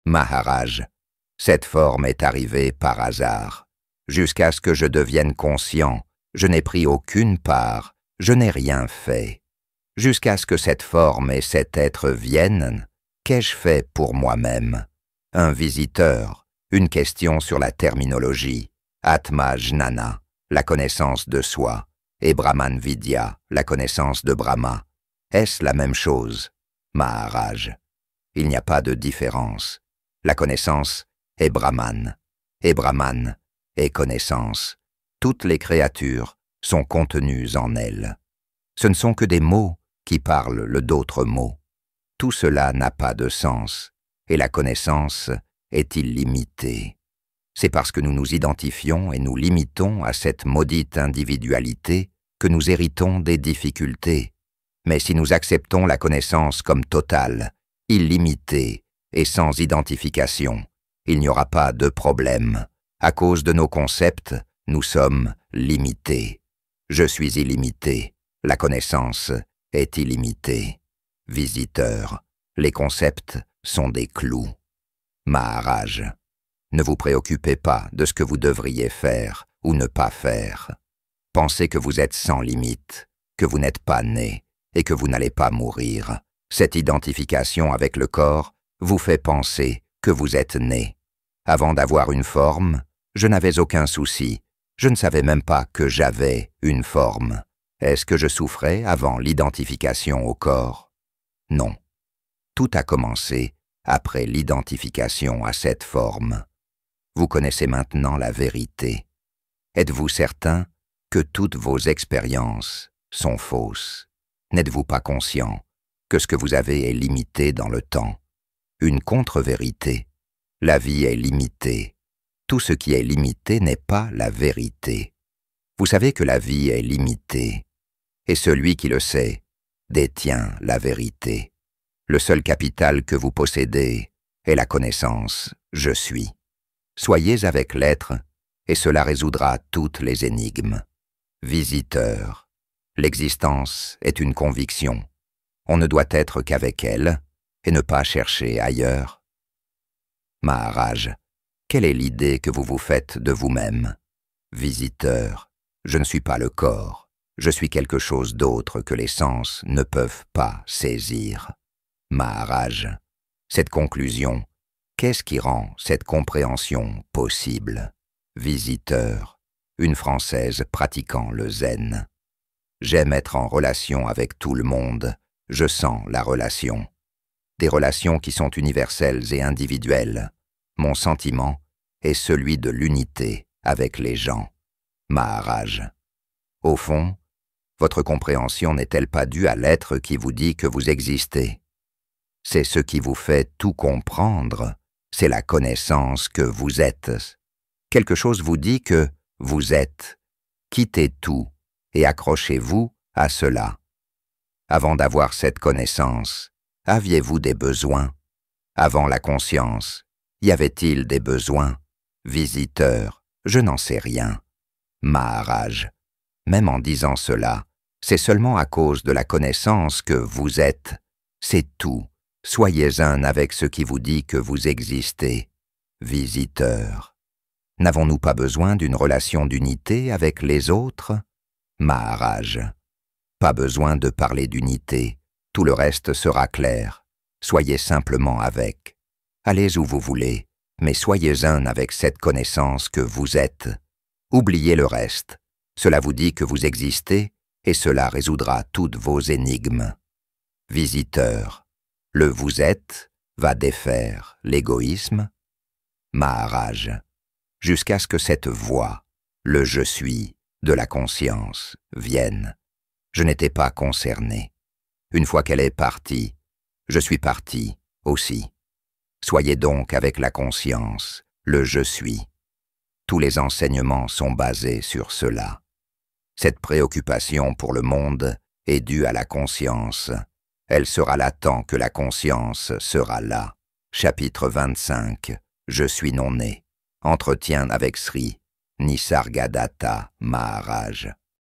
Maharaj, cette forme est arrivée par hasard. Jusqu'à ce que je devienne conscient, je n'ai pris aucune part, je n'ai rien fait. Jusqu'à ce que cette forme et cet être viennent, qu'ai-je fait pour moi-même? Un visiteur, une question sur la terminologie, Atma Jnana, la connaissance de soi, et Brahman Vidya, la connaissance de Brahma. Est-ce la même chose? Maharaj, il n'y a pas de différence. La connaissance est Brahman, et Brahman est connaissance. Toutes les créatures sont contenues en elle. Ce ne sont que des mots qui parlent d'autres mots. Tout cela n'a pas de sens, et la connaissance est illimitée. C'est parce que nous nous identifions et nous limitons à cette maudite individualité que nous héritons des difficultés. Mais si nous acceptons la connaissance comme totale, illimitée et sans identification, il n'y aura pas de problème. À cause de nos concepts, nous sommes limités. Je suis illimité, la connaissance est illimitée. Visiteur, les concepts sont des clous. Maharaj, ne vous préoccupez pas de ce que vous devriez faire ou ne pas faire. Pensez que vous êtes sans limite, que vous n'êtes pas né et que vous n'allez pas mourir. Cette identification avec le corps vous fait penser que vous êtes né. Avant d'avoir une forme, je n'avais aucun souci. Je ne savais même pas que j'avais une forme. Est-ce que je souffrais avant l'identification au corps? Non. Tout a commencé après l'identification à cette forme. Vous connaissez maintenant la vérité. Êtes-vous certain que toutes vos expériences sont fausses? N'êtes-vous pas conscient que ce que vous avez est limité dans le temps? Une contre-vérité. La vie est limitée. Tout ce qui est limité n'est pas la vérité. Vous savez que la vie est limitée, et celui qui le sait détient la vérité. Le seul capital que vous possédez est la connaissance « Je suis ». Soyez avec l'être, et cela résoudra toutes les énigmes. Visiteur, l'existence est une conviction. On ne doit être qu'avec elle, et ne pas chercher ailleurs. Maharaj, quelle est l'idée que vous vous faites de vous-même? Visiteur, je ne suis pas le corps, je suis quelque chose d'autre que les sens ne peuvent pas saisir. Maharaj, cette conclusion, qu'est-ce qui rend cette compréhension possible? Visiteur, une Française pratiquant le zen. J'aime être en relation avec tout le monde, je sens la relation. Des relations qui sont universelles et individuelles. Mon sentiment est celui de l'unité avec les gens. Maharaj, au fond, votre compréhension n'est-elle pas due à l'être qui vous dit que vous existez? C'est ce qui vous fait tout comprendre, c'est la connaissance que vous êtes. Quelque chose vous dit que vous êtes. Quittez tout et accrochez-vous à cela. Avant d'avoir cette connaissance, aviez-vous des besoins? Avant la conscience, y avait-il des besoins? Visiteur, je n'en sais rien. Maharaj, même en disant cela, c'est seulement à cause de la connaissance que vous êtes. C'est tout. Soyez un avec ce qui vous dit que vous existez. Visiteur, n'avons-nous pas besoin d'une relation d'unité avec les autres? Maharaj, pas besoin de parler d'unité, tout le reste sera clair. Soyez simplement avec. Allez où vous voulez, mais soyez un avec cette connaissance que vous êtes. Oubliez le reste. Cela vous dit que vous existez, et cela résoudra toutes vos énigmes. Visiteur, le vous êtes va défaire l'égoïsme. Maharaj, jusqu'à ce que cette voix, le je suis, de la conscience, vienne. Je n'étais pas concerné. Une fois qu'elle est partie, je suis parti aussi. Soyez donc avec la conscience, le je suis. Tous les enseignements sont basés sur cela. Cette préoccupation pour le monde est due à la conscience. Elle sera là tant que la conscience sera là. Chapitre 25. Je suis non-né. Entretien avec Sri Nisargadatta Maharaj.